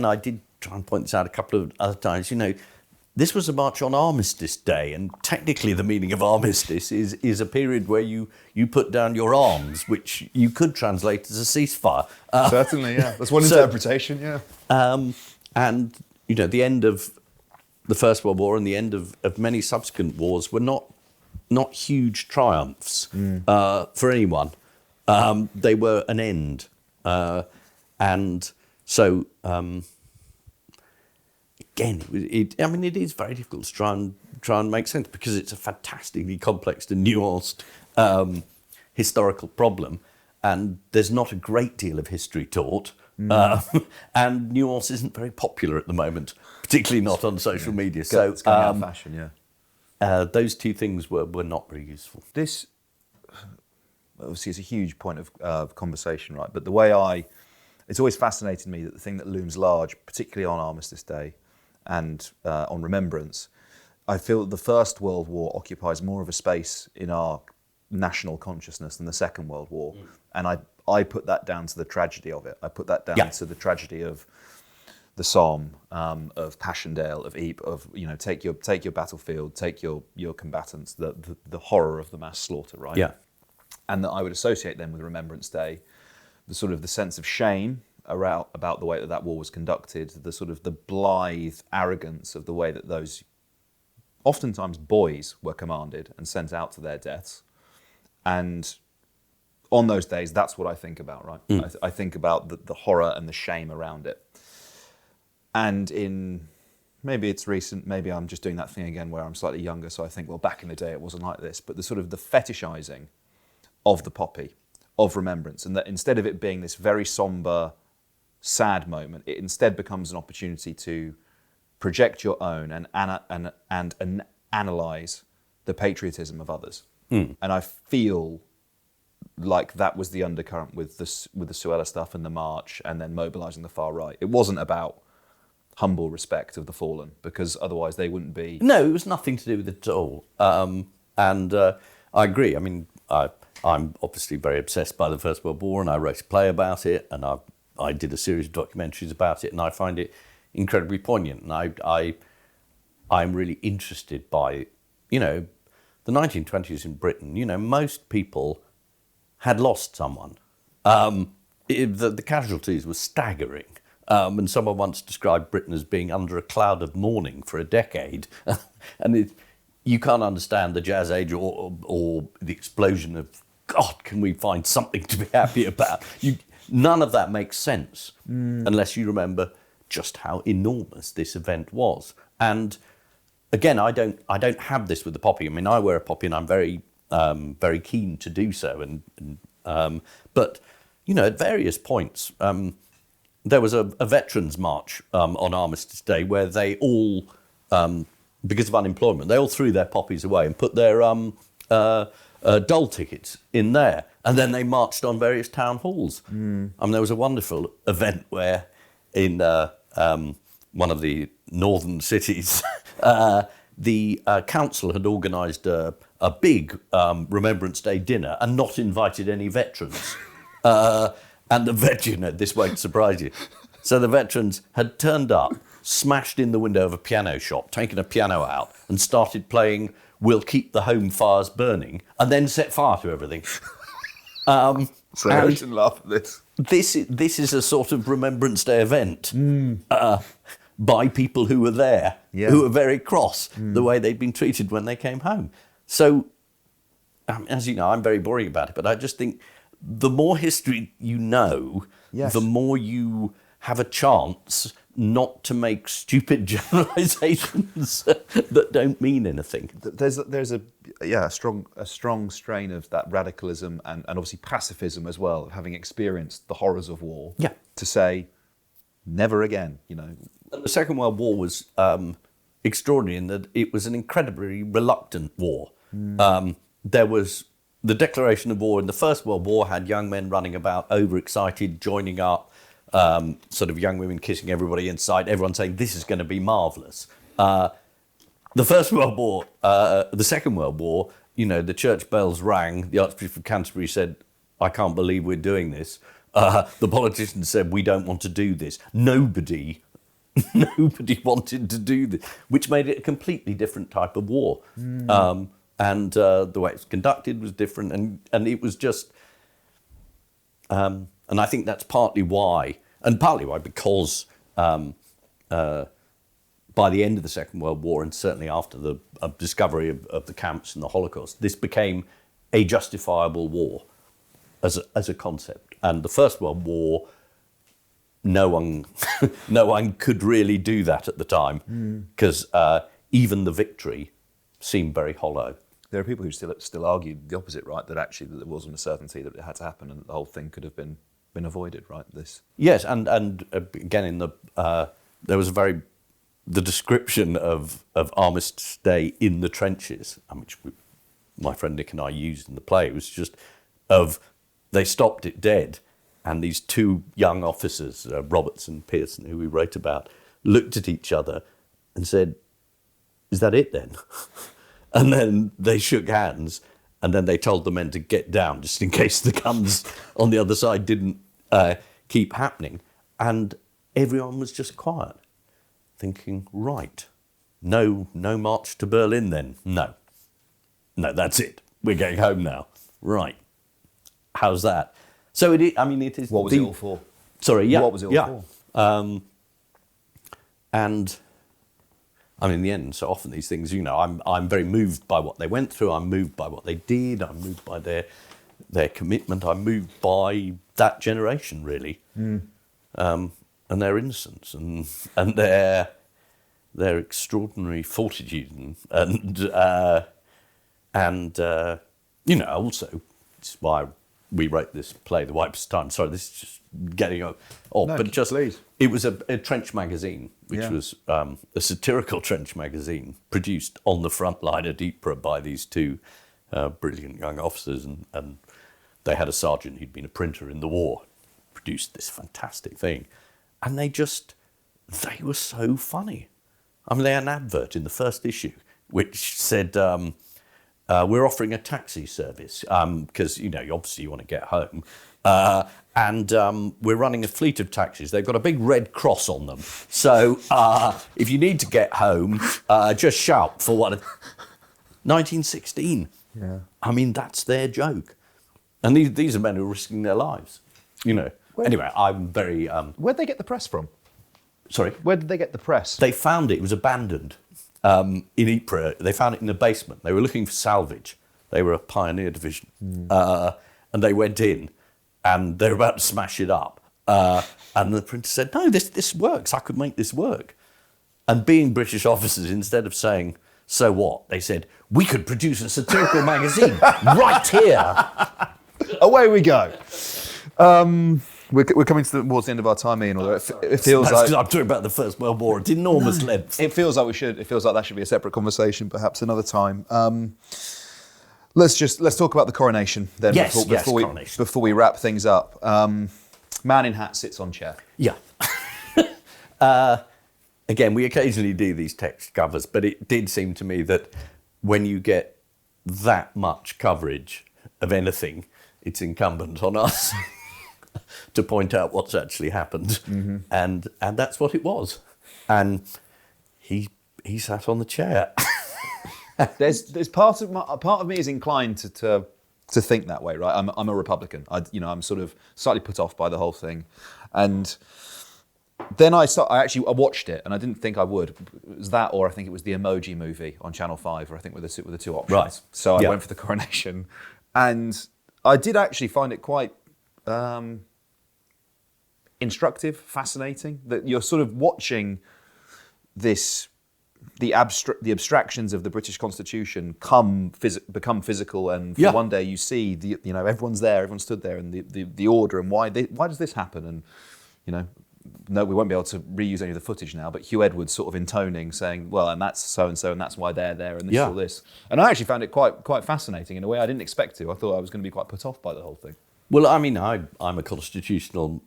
I did try and point this out a couple of other times. This was a march on Armistice Day, and technically the meaning of armistice is a period where you put down your arms, which you could translate as a ceasefire. Certainly, yeah. That's one interpretation, yeah. And, the end of the First World War and the end of many subsequent wars were not huge triumphs for anyone. They were an end. And so... Again, it is very difficult to try and make sense, because it's a fantastically complex and nuanced historical problem, and there's not a great deal of history taught, and nuance isn't very popular at the moment, particularly not on social media. It's going out of fashion, yeah. Those two things were not very useful. This, obviously, is a huge point of conversation, right? But it's always fascinated me that the thing that looms large, particularly on Armistice Day, and on Remembrance, I feel that the First World War occupies more of a space in our national consciousness than the Second World War. And I put that down to the tragedy of it. I put that down Yeah. to the tragedy of the Somme, of Passchendaele, of Ypres, of take your battlefield, take your combatants, the horror of the mass slaughter, right? Yeah. And that I would associate then with Remembrance Day, the sort of the sense of shame about the way that war was conducted, the sort of the blithe arrogance of the way that those oftentimes boys were commanded and sent out to their deaths. And on those days, that's what I think about, right? I think about the horror and the shame around it. And maybe it's recent, maybe I'm just doing that thing again where I'm slightly younger, so I think, well, back in the day it wasn't like this, but the sort of the fetishizing of the poppy, of remembrance, and that instead of it being this very somber, sad moment, it instead becomes an opportunity to project your own and analyze the patriotism of others. And I feel like that was the undercurrent with the Suella stuff and the march, and then mobilizing the far right. It wasn't about humble respect of the fallen, because otherwise they wouldn't be. No, it was nothing to do with it at all. And I agree. I mean, I'm obviously very obsessed by the First World War, and I wrote a play about it, and I did a series of documentaries about it, and I find it incredibly poignant. And I'm really interested by, the 1920s in Britain. Most people had lost someone. The casualties were staggering. And someone once described Britain as being under a cloud of mourning for a decade. And you can't understand the Jazz Age or the explosion of, God, can we find something to be happy about? None of that makes sense unless you remember just how enormous this event was. And again, I don't have this with the poppy. I mean, I wear a poppy and I'm very, very keen to do so. But, at various points, there was a veterans march on Armistice Day where they all, because of unemployment, they all threw their poppies away and put their dole tickets in there. And then they marched on various town halls. There was a wonderful event where in one of the northern cities, the council had organised a big Remembrance Day dinner and not invited any veterans. And this won't surprise you. So the veterans had turned up, smashed in the window of a piano shop, taken a piano out and started playing We'll Keep the Home Fires Burning, and then set fire to everything. So I shouldn't laugh at this. This is a sort of Remembrance Day event by people who were there, who were very cross the way they'd been treated when they came home. So, as you know, I'm very boring about it, but I just think the more history you know, the more you have a chance not to make stupid generalizations that don't mean anything. There's a strong strain of that radicalism and obviously pacifism as well, having experienced the horrors of war. Yeah. To say, never again, And the Second World War was extraordinary in that it was an incredibly reluctant war. There was the declaration of war in the First World War had young men running about, overexcited, joining up, sort of young women kissing everybody inside, everyone saying this is going to be marvellous. The First World War, the Second World War, the church bells rang, the Archbishop of Canterbury said, I can't believe we're doing this. The politicians said, we don't want to do this. Nobody wanted to do this, which made it a completely different type of war. And the way it was conducted was different, and it was just, and I think that's partly why because by the end of the Second World War, and certainly after the discovery of the camps and the Holocaust, this became a justifiable war as a concept. And the First World War, no one could really do that at the time, because even the victory seemed very hollow. There are people who still argue the opposite, right? That actually there wasn't a certainty that it had to happen, and the whole thing could have been avoided, right? Yes, and again in there was the description of Armistice Day in the trenches, which my friend Nick and I used in the play, was just they stopped it dead, and these two young officers, Roberts and Pearson, who we wrote about, looked at each other and said, "Is that it then?" And then they shook hands, And then they told the men to get down just in case the guns on the other side didn't keep happening. And everyone was just quiet, thinking, right, no march to Berlin then. No, that's it. We're going home now. Right. How's that? So it is. What was it all for? Sorry, yeah. What was it all for? And in the end, so often these things, I'm very moved by what they went through. I'm moved by what they did. I'm moved by their commitment. I'm moved by that generation, really, and their innocence and their extraordinary fortitude and also it's why we wrote this play, The Wipers' Time. Sorry, this is just getting off. No, but just please. It was a trench magazine, which was a satirical trench magazine produced on the front line at Ypres by these two brilliant young officers, and they had a sergeant who'd been a printer in the war, produced this fantastic thing, and they were so funny. They had an advert in the first issue which said, we're offering a taxi service because, obviously you want to get home. And we're running a fleet of taxis. They've got a big red cross on them. So if you need to get home, just shout for 1916. Yeah. That's their joke. And these are men who are risking their lives, Anyway, I'm very... Where'd they get the press from? Sorry? Where did they get the press? They found it was abandoned in Ypres. They found it in the basement. They were looking for salvage. They were a pioneer division. And they went in and they were about to smash it up. And the printer said, no, this works. I could make this work. And being British officers, instead of saying, so what? They said, we could produce a satirical magazine right here. Away we go. We're coming towards the end of our time, Ian, although it feels That's like... because I'm talking about the First World War. It's enormous length. It feels like that should be a separate conversation, perhaps another time. Let's talk about the coronation then. Before we wrap things up. Man in hat sits on chair. Yeah. Again, we occasionally do these text covers, but it did seem to me that when you get that much coverage of anything, it's incumbent on us to point out what's actually happened, and that's what it was. And he sat on the chair. There's part of me is inclined to think that way, right? I'm a Republican. I'm sort of slightly put off by the whole thing, and then I watched it, and I didn't think I would. It was that, or I think it was the Emoji Movie on Channel 5, where I think were the two options. Right. So I went for the Coronation, and I did actually find it quite instructive, fascinating, that you're sort of watching the abstractions of the British Constitution become physical, and for one day you see everyone's there, everyone stood there, and the order, and why does this happen, and no, we won't be able to reuse any of the footage now, but Hugh Edwards sort of intoning, saying, well, and that's so-and-so, and that's why they're there, and this is all this. And I actually found it quite fascinating in a way I didn't expect to. I thought I was going to be quite put off by the whole thing. Well, I'm a constitutional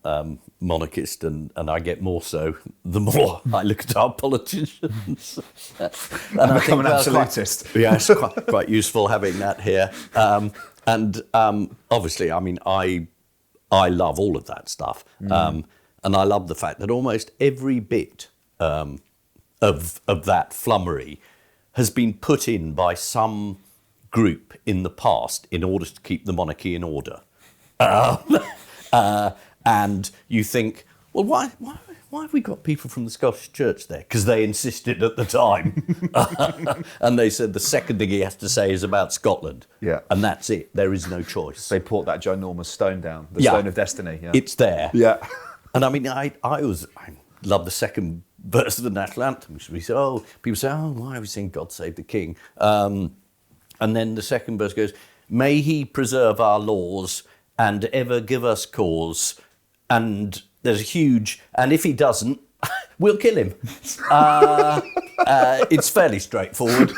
monarchist, and I get more so the more I look at our politicians. And I become an absolutist. It's quite useful having that here. And obviously, I love all of that stuff. And I love the fact that almost every bit of that flummery has been put in by some group in the past in order to keep the monarchy in order. And you think, well, why have we got people from the Scottish Church there? Because they insisted at the time. And they said the second thing he has to say is about Scotland. Yeah. And that's it. There is no choice. They brought that ginormous stone down, the Stone of Destiny. Yeah. It's there. Yeah. And I love the second verse of the national anthem. People say, why are we singing God Save the King? And then the second verse goes, may he preserve our laws and ever give us cause. And there's a huge, and if he doesn't, we'll kill him. It's fairly straightforward.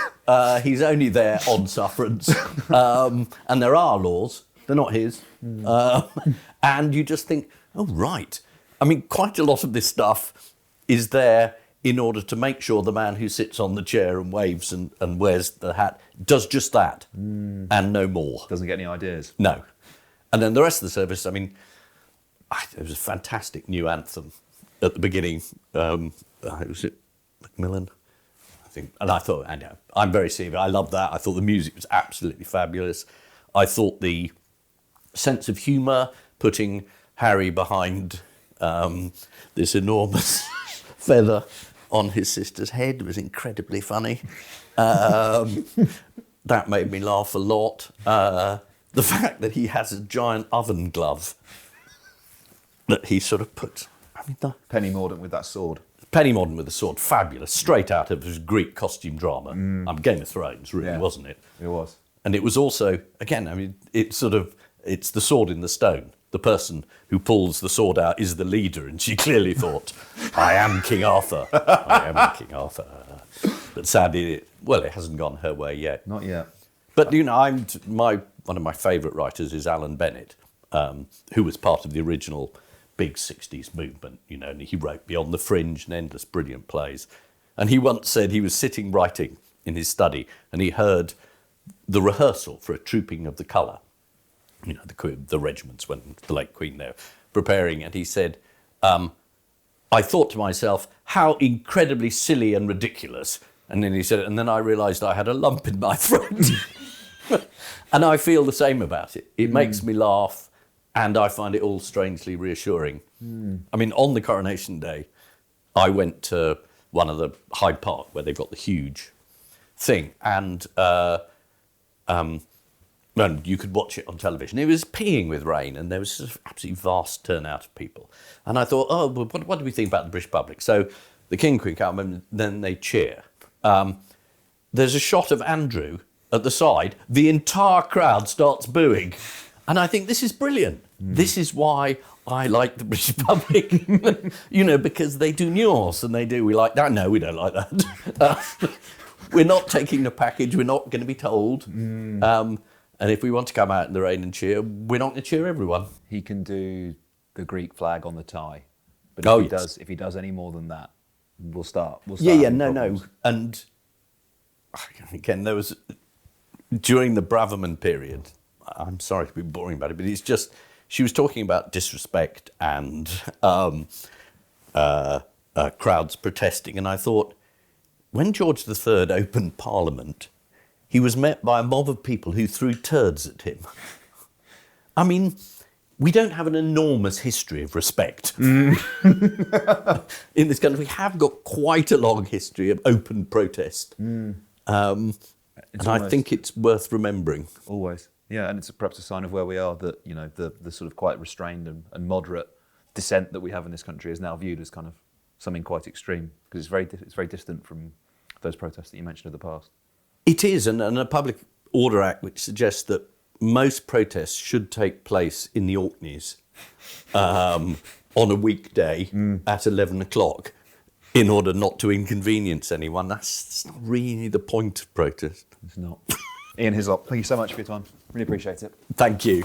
He's only there on sufferance. And there are laws. They're not his. And you just think, oh, right. Quite a lot of this stuff is there in order to make sure the man who sits on the chair and waves and wears the hat does just that and no more. Doesn't get any ideas. No. And then the rest of the service, I mean, it was a fantastic new anthem at the beginning. Was it Macmillan? I think. And I thought, I know, I'm very serious. I love that. I thought the music was absolutely fabulous. I thought the sense of humour, putting Harry behind this enormous feather on his sister's head was incredibly funny. That made me laugh a lot. The fact that he has a giant oven glove that he sort of puts... I mean, Penny Mordaunt with that sword. Penny Mordaunt with the sword, fabulous, straight out of his Greek costume drama. Game of Thrones, really, wasn't it? It was. And it was also, again, I mean, it's the sword in the stone. The person who pulls the sword out is the leader, and she clearly thought, I am King Arthur. I am King Arthur. But sadly, it hasn't gone her way yet. Not yet. But, you know, one of my favourite writers is Alan Bennett, who was part of the original big 60s movement, you know, and he wrote Beyond the Fringe and endless brilliant plays. And he once said he was sitting writing in his study and he heard the rehearsal for a trooping of the colour. You know, the regiments when the late Queen there preparing, and he said, I thought to myself, how incredibly silly and ridiculous. And then he said, and then I realised I had a lump in my throat. And I feel the same about it. It makes me laugh, and I find it all strangely reassuring. I mean, on the Coronation Day, I went to one of the Hyde Park where they've got the huge thing, and you could watch it on television. It was peeing with rain, and there was an absolutely vast turnout of people. And I thought, oh, well, what do we think about the British public? So the King and Queen come, and then they cheer. There's a shot of Andrew at the side. The entire crowd starts booing. And I think this is brilliant. This is why I like the British public. You know, because they do nuance, and we like that. No, we don't like that. We're not taking the package. We're not going to be told. And if we want to come out in the rain and cheer, we're not going to cheer everyone. He can do the Greek flag on the tie, but if he does any more than that, we'll start. No. And again, there was during the Braverman period. I'm sorry to be boring about it, but it's just she was talking about disrespect and crowds protesting, and I thought when George III opened Parliament, he was met by a mob of people who threw turds at him. I mean, we don't have an enormous history of respect in this country. We have got quite a long history of open protest. And I think it's worth remembering. Always. Yeah, and it's perhaps a sign of where we are that, you know, the sort of quite restrained and moderate dissent that we have in this country is now viewed as kind of something quite extreme, because it's very distant from those protests that you mentioned in the past. It is, and a Public Order Act which suggests that most protests should take place in the Orkneys on a weekday at 11 o'clock in order not to inconvenience anyone. That's not really the point of protest. It's not. Ian Hislop, thank you so much for your time. Really appreciate it. Thank you.